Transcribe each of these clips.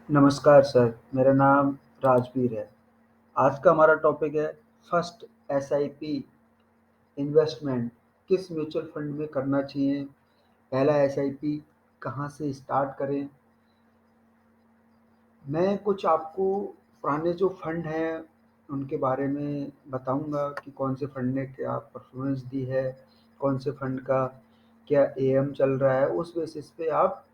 नमस्कार सर, मेरा नाम राजवीर है। आज का हमारा टॉपिक है फर्स्ट एसआईपी इन्वेस्टमेंट किस म्यूचुअल फंड में करना चाहिए, पहला एसआईपी कहाँ से स्टार्ट करें। मैं कुछ आपको पुराने जो फंड हैं उनके बारे में बताऊंगा कि कौन से फंड ने क्या परफॉर्मेंस दी है, कौन से फंड का क्या एएम चल रहा है। उस बेसिस पे आप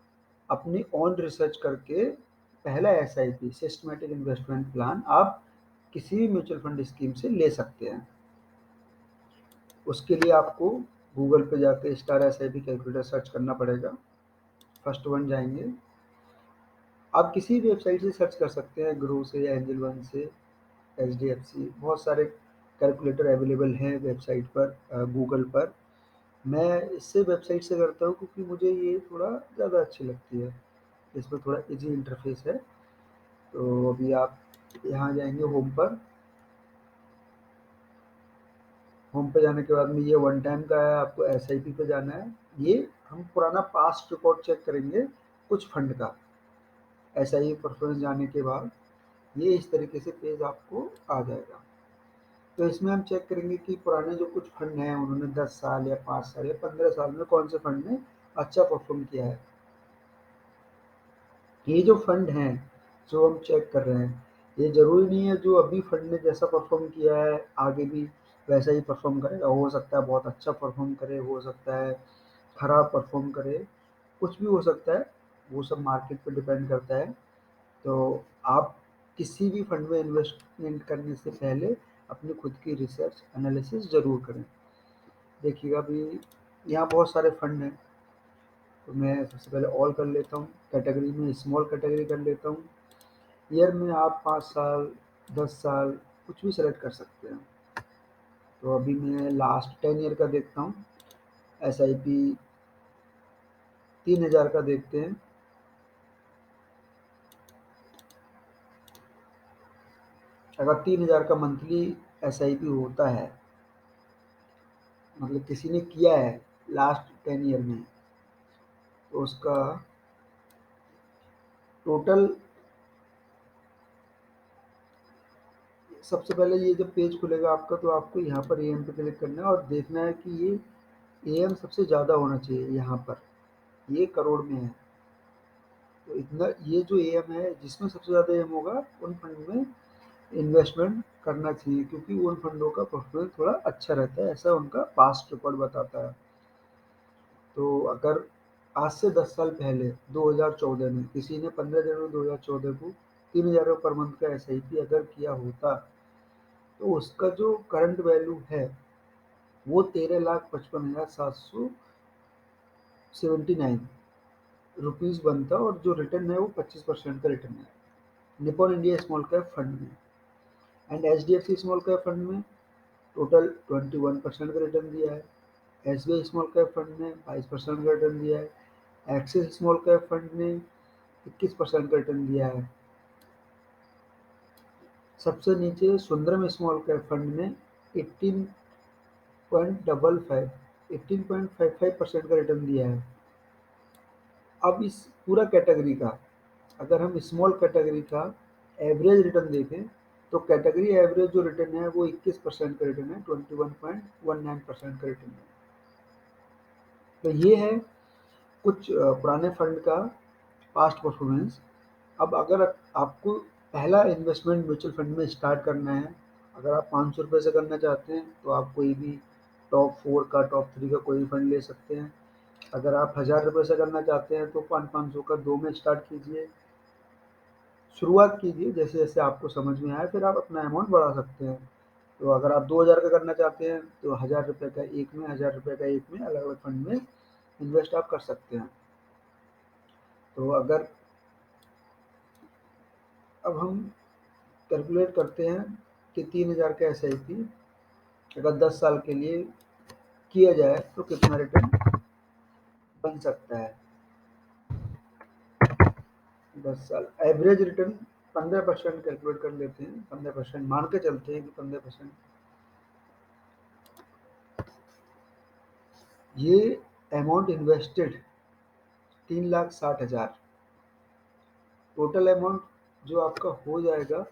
अपनी ओन रिसर्च करके पहला एसआईपी सिस्टमैटिक इन्वेस्टमेंट प्लान आप किसी भी म्यूचुअल फंड स्कीम से ले सकते हैं। उसके लिए आपको गूगल पे जाके स्टार एसआईपी कैलकुलेटर सर्च करना पड़ेगा। फर्स्ट वन जाएंगे, आप किसी भी वेबसाइट से सर्च कर सकते हैं, ग्रो से या एंजल वन से, एचडीएफसी, बहुत सारे कैलकुलेटर अवेलेबल हैं वेबसाइट पर, गूगल पर। मैं इससे वेबसाइट से करता हूँ क्योंकि मुझे ये थोड़ा ज़्यादा अच्छी लगती है, इसमें थोड़ा इजी इंटरफेस है। तो अभी आप यहाँ जाएंगे होम पर। होम पे जाने के बाद में ये वन टाइम का है, आपको एसआईपी पे जाना है। ये हम पुराना पास्ट रिकॉर्ड चेक करेंगे कुछ फंड का। एसआईपी परफॉर्मेंस जाने के बाद ये इस तरीके से पेज आपको आ जाएगा। तो इसमें हम चेक करेंगे कि पुराने जो कुछ फंड हैं उन्होंने 10 साल या 5 साल या 15 साल में कौन से फंड ने अच्छा परफॉर्म किया है। ये जो फंड हैं जो हम चेक कर रहे हैं, ये ज़रूरी नहीं है जो अभी फंड ने जैसा परफॉर्म किया है आगे भी वैसा ही परफॉर्म करेगा। हो सकता है बहुत अच्छा परफॉर्म करे, हो सकता है खराब परफॉर्म करे, कुछ भी हो सकता है। वो सब मार्केट पे डिपेंड करता है। तो आप किसी भी फंड में इन्वेस्टमेंट करने से पहले अपनी खुद की रिसर्च एनालिसिस ज़रूर करें। देखिएगा अभी यहाँ बहुत सारे फंड हैं, तो मैं सबसे पहले ऑल कर लेता हूँ। कैटेगरी में स्मॉल कैटेगरी कर लेता हूँ। ईयर में आप 5 साल, 10 साल कुछ भी सेलेक्ट कर सकते हैं। तो अभी मैं लास्ट 10 ईयर का देखता हूँ। एसआईपी 3000 का देखते हैं। अगर 3000 का मंथली एसआईपी होता है, मतलब किसी ने किया है लास्ट 10 ईयर में, तो उसका टोटल, सबसे पहले ये जब पेज खुलेगा आपका तो आपको यहाँ पर एएम पे क्लिक करना है और देखना है कि ये एएम सबसे ज़्यादा होना चाहिए। यहाँ पर ये करोड़ में है, तो इतना ये जो एएम है जिसमें सबसे ज़्यादा एएम होगा उन फंड में इन्वेस्टमेंट करना चाहिए, क्योंकि उन फंडों का परफॉर्मेंस थोड़ा अच्छा रहता है, ऐसा उनका पास्ट रिकॉर्ड बताता है। तो अगर आज से 10 साल पहले 2014 में किसी ने 15 जनवरी 2014 को 3000 पर मंथ का एसआईपी अगर किया होता, तो उसका जो करंट वैल्यू है वो 13,55,779 रुपीज़ बनता, और जो रिटर्न है वो 25% का रिटर्न है Nippon India small cap fund में। And H D F C small cap fund में टोटल 21% का रिटर्न दिया है। S B I small cap fund ने 22% का रिटर्न दिया है। एक्सिस स्मॉल कैप फंड ने 21% का रिटर्न दिया है। सबसे नीचे सुंदरम स्मॉल कैप फंड ने 18.55% का रिटर्न दिया है। अब इस पूरा कैटेगरी का अगर हम स्मॉल कैटेगरी का एवरेज रिटर्न देखें, तो कैटेगरी एवरेज जो रिटर्न है वो 21% का रिटर्न है, 21.19% का रिटर्न है। तो ये है कुछ पुराने फंड का पास्ट परफॉर्मेंस। अब अगर आपको पहला इन्वेस्टमेंट म्यूचुअल फंड में स्टार्ट करना है, अगर आप 500 रुपये से करना चाहते हैं तो आप कोई भी टॉप 4 का टॉप 3 का कोई भी फंड ले सकते हैं। अगर आप 1000 रुपये से करना चाहते हैं तो 500 का 2 में स्टार्ट कीजिए, शुरुआत कीजिए। जैसे जैसे आपको समझ में आए फिर आप अपना अमाउंट बढ़ा सकते हैं। तो अगर आप 2000 का करना चाहते हैं तो 1000 रुपये का एक में, 1000 रुपये का एक में, अलग अलग फंड में इन्वेस्ट आप कर सकते हैं। तो अगर अब हम कैलकुलेट करते हैं कि 3000 का एसआईपी अगर 10 साल के लिए किया जाए तो कितना रिटर्न बन सकता है। 10 साल एवरेज रिटर्न 15% कैलकुलेट कर लेते हैं, 15% मान के चलते हैं कि 15%। ये अमाउंट इन्वेस्टेड 3,60,000, टोटल अमाउंट जो आपका हो जाएगा,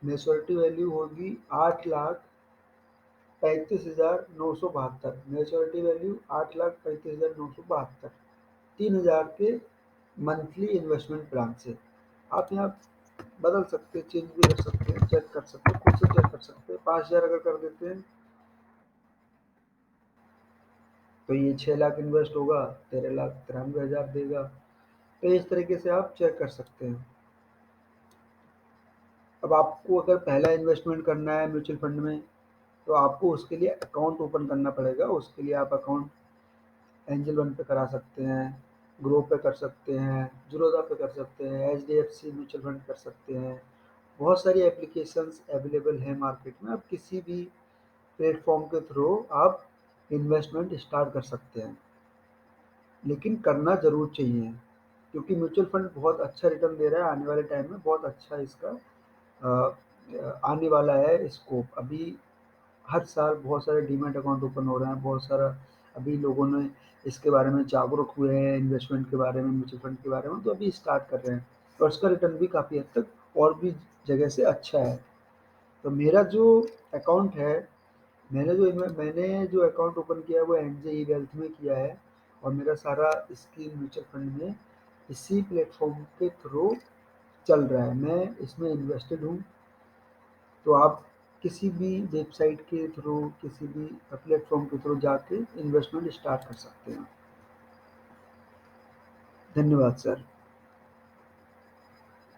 मैच्योरिटी वैल्यू होगी 8,35,972। मैच्योरिटी वैल्यू 8,35,972, 3,000 के मंथली इन्वेस्टमेंट प्लान से। आप यहाँ बदल सकते हैं, चेंज भी कर सकते हैं, चेक कर सकते हैं, खुद से चेक कर सकते हैं। 5,000 अगर कर देते हैं तो ये 6 लाख इन्वेस्ट होगा, 13,93,000 देगा। तो इस तरीके से आप चेक कर सकते हैं। अब आपको अगर पहला इन्वेस्टमेंट करना है म्यूचुअल फंड में, तो आपको उसके लिए अकाउंट ओपन करना पड़ेगा। उसके लिए आप अकाउंट एंजल वन पे करा सकते हैं, ग्रो पे कर सकते हैं, ज़ीरोधा पे कर सकते हैं, एचडीएफसी म्यूचुअल फंड कर सकते हैं। बहुत सारी एप्लीकेशंस अवेलेबल हैं मार्केट में। आप किसी भी प्लेटफॉर्म के थ्रू आप इन्वेस्टमेंट स्टार्ट कर सकते हैं, लेकिन करना ज़रूर चाहिए, क्योंकि म्यूचुअल फंड बहुत अच्छा रिटर्न दे रहा है। आने वाले टाइम में बहुत अच्छा इसका आने वाला है स्कोप। अभी हर साल बहुत सारे डीमैट अकाउंट ओपन हो रहे हैं, बहुत सारा अभी लोगों ने इसके बारे में जागरूक हुए हैं, इन्वेस्टमेंट के बारे में, म्यूचुअल फंड के बारे में, तो अभी स्टार्ट कर रहे हैं और उसका रिटर्न भी काफ़ी हद तक और भी जगह से अच्छा है। तो मेरा जो अकाउंट है, मैंने जो अकाउंट ओपन किया है वो एनजे ई वेल्थ में किया है, और मेरा सारा स्कीम म्यूचुअल फंड में इसी प्लेटफॉर्म के थ्रू चल रहा है। मैं इसमें इन्वेस्टेड हूँ। तो आप किसी भी वेबसाइट के थ्रू, किसी भी प्लेटफॉर्म के थ्रू जाके इन्वेस्टमेंट स्टार्ट कर सकते हैं। धन्यवाद सर।